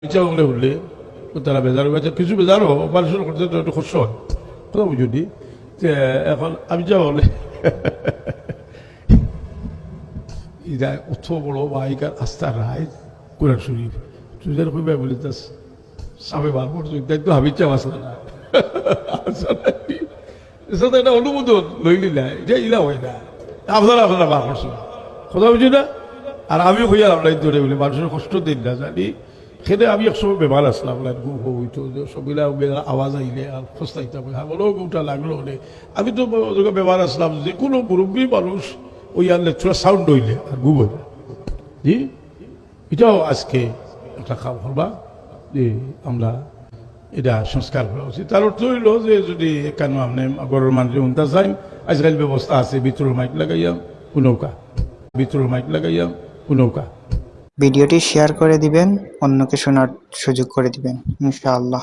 ইচ্ছা করলে উঠলে তারা বেজার হয়েছে, কিছু বেজারও অপারেশন করতে তো একটু কষ্ট হয়, কথা বুঝি। এখন আমি যা বলে ইরা অত বড় বাইকার আস্থা রায় কোরআন শরীফ তুই কইবা বলে তাস সাবে বার করছো তো হাবিচ্ছা আসলে না একটা অনুমোদন লইলি না, এটা ইলা হয় না, আপনারা বার করছো, কথা বুঝি না। আর আমি হইয়া আমরা ধরে বলি মানুষের কষ্ট দিন না জানি, সেটা আমি একসময় বেমার আসলাম, হইতো সবিলা আওয়াজ আইলে আর ফস্তাইতাম, বলো গোটা লাগলো হলে আমি তো বেমার আসলাম, যে কোনো মুরব্বী মানুষ ওই আনলে ছোড়া সাউন্ড হইলে আর ঘুম হইলে জি, এটাও আজকে একটা খাওয়া হবা যে আমরা এটা সংস্কার করা উচিত। তার অর্থ হইল যে যদি কেন আপনি গরের মানুষের উন্তা চাই, আজকাল ব্যবস্থা আছে, ভিতরের মাইক লাগাইয়াম নৌকা, ভিতরের মাইক লাগাইয়াম নৌকা। ভিডিওটি শেয়ার করে দিবেন, অন্যকে শোনার সুযোগ করে দিবেন ইনশাআল্লাহ।